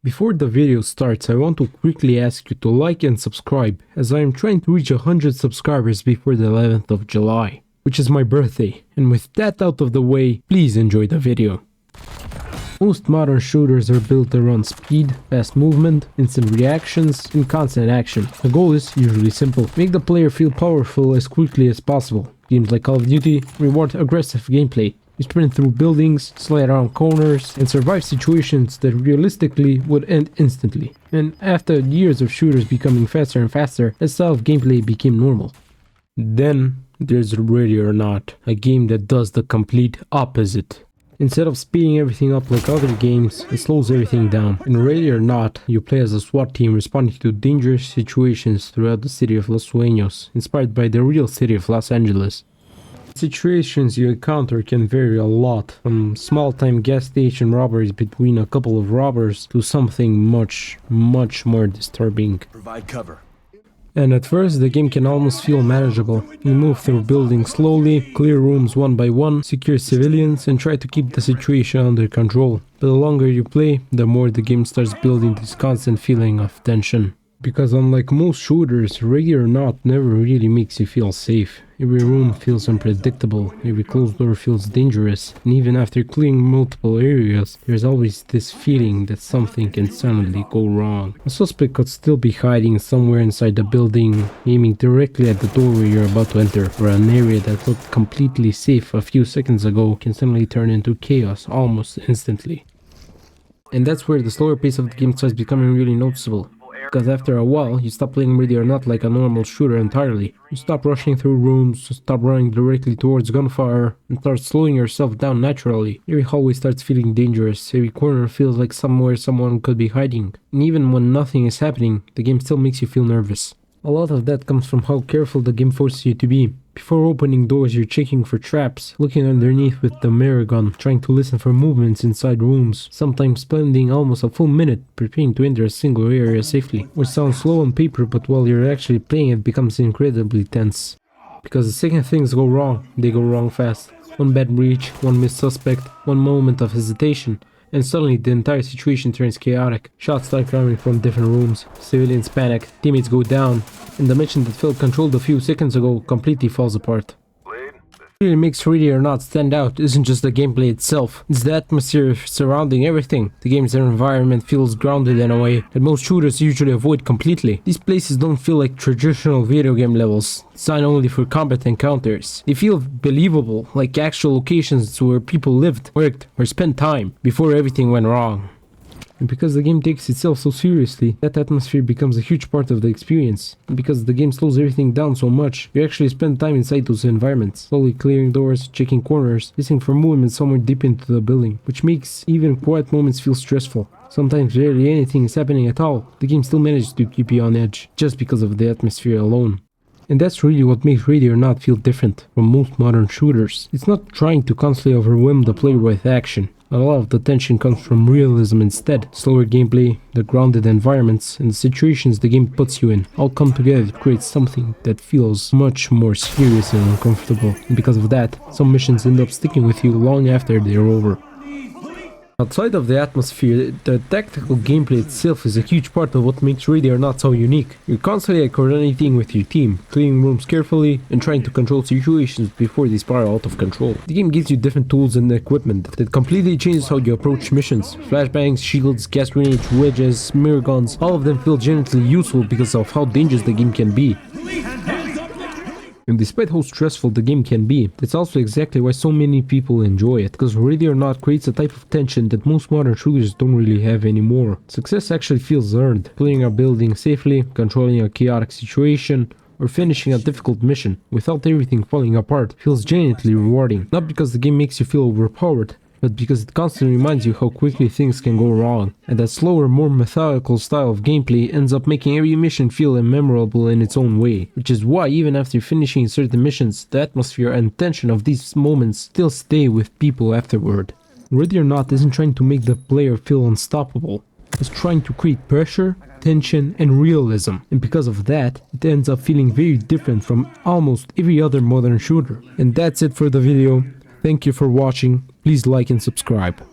Before the video starts, I want to quickly ask you to like and subscribe, as I am trying to reach 100 subscribers before the 11th of July, which is my birthday, and with that out of the way, please enjoy the video. Most modern shooters are built around speed, fast movement, instant reactions, and constant action. The goal is usually simple: make the player feel powerful as quickly as possible. Games like Call of Duty reward aggressive gameplay. You sprint through buildings, slide around corners, and survive situations that realistically would end instantly. And after years of shooters becoming faster and faster, that style of gameplay became normal. Then there's Ready or Not, a game that does the complete opposite. Instead of speeding everything up like other games, it slows everything down. In Ready or Not, you play as a SWAT team responding to dangerous situations throughout the city of Los Sueños, inspired by the real city of Los Angeles. Situations you encounter can vary a lot, from small-time gas station robberies between a couple of robbers to something much more disturbing. Provide cover. And at first, the game can almost feel manageable. You move through buildings slowly, clear rooms one by one, secure civilians, and try to keep the situation under control. But the longer you play, the more the game starts building this constant feeling of tension. Because unlike most shooters, Ready or Not never really makes you feel safe. Every room feels unpredictable, every closed door feels dangerous, and even after clearing multiple areas, there's always this feeling that something can suddenly go wrong. A suspect could still be hiding somewhere inside the building, aiming directly at the doorway you're about to enter, or an area that looked completely safe a few seconds ago can suddenly turn into chaos almost instantly. And that's where the slower pace of the game starts becoming really noticeable. Because after a while, you stop playing Ready or Not like a normal shooter entirely. You stop rushing through rooms, stop running directly towards gunfire, and start slowing yourself down naturally. Every hallway starts feeling dangerous, every corner feels like somewhere someone could be hiding. And even when nothing is happening, the game still makes you feel nervous. A lot of that comes from how careful the game forces you to be. Before opening doors, you're checking for traps, looking underneath with the mirror gun, trying to listen for movements inside rooms, sometimes spending almost a full minute preparing to enter a single area safely. Which sounds slow on paper, but while you're actually playing it becomes incredibly tense. Because the second things go wrong, they go wrong fast. One bad breach, one missed suspect, one moment of hesitation, and suddenly the entire situation turns chaotic. Shots start coming from different rooms, civilians panic, teammates go down, and the mission that felt controlled a few seconds ago completely falls apart. What really makes Ready or Not stand out isn't just the gameplay itself, it's the atmosphere surrounding everything. The game's environment feels grounded in a way that most shooters usually avoid completely. These places don't feel like traditional video game levels, designed only for combat encounters. They feel believable, like actual locations where people lived, worked, or spent time before everything went wrong. And because the game takes itself so seriously, that atmosphere becomes a huge part of the experience. And because the game slows everything down so much, you actually spend time inside those environments, slowly clearing doors, checking corners, listening for movement somewhere deep into the building, which makes even quiet moments feel stressful. Sometimes barely anything is happening at all. The game still manages to keep you on edge, just because of the atmosphere alone. And that's really what makes Ready or Not feel different from most modern shooters. It's not trying to constantly overwhelm the player with action. A lot of the tension comes from realism instead. Slower gameplay, the grounded environments, and the situations the game puts you in all come together to create something that feels much more serious and uncomfortable. And because of that, some missions end up sticking with you long after they're over. Outside of the atmosphere, the tactical gameplay itself is a huge part of what makes Ready or Not so unique. You're constantly coordinating with your team, cleaning rooms carefully, and trying to control situations before they spiral out of control. The game gives you different tools and equipment that completely changes how you approach missions. Flashbangs, shields, gas grenades, wedges, mirror guns, all of them feel genuinely useful because of how dangerous the game can be. And despite how stressful the game can be, that's also exactly why so many people enjoy it, because Ready or Not creates a type of tension that most modern shooters don't really have anymore. Success actually feels earned. Clearing a building safely, controlling a chaotic situation, or finishing a difficult mission without everything falling apart feels genuinely rewarding. Not because the game makes you feel overpowered, but because it constantly reminds you how quickly things can go wrong. And that slower, more methodical style of gameplay ends up making every mission feel memorable in its own way. Which is why even after finishing certain missions, the atmosphere and tension of these moments still stay with people afterward. Ready or Not isn't trying to make the player feel unstoppable. It's trying to create pressure, tension, and realism. And because of that, it ends up feeling very different from almost every other modern shooter. And that's it for the video. Thank you for watching. Please like and subscribe.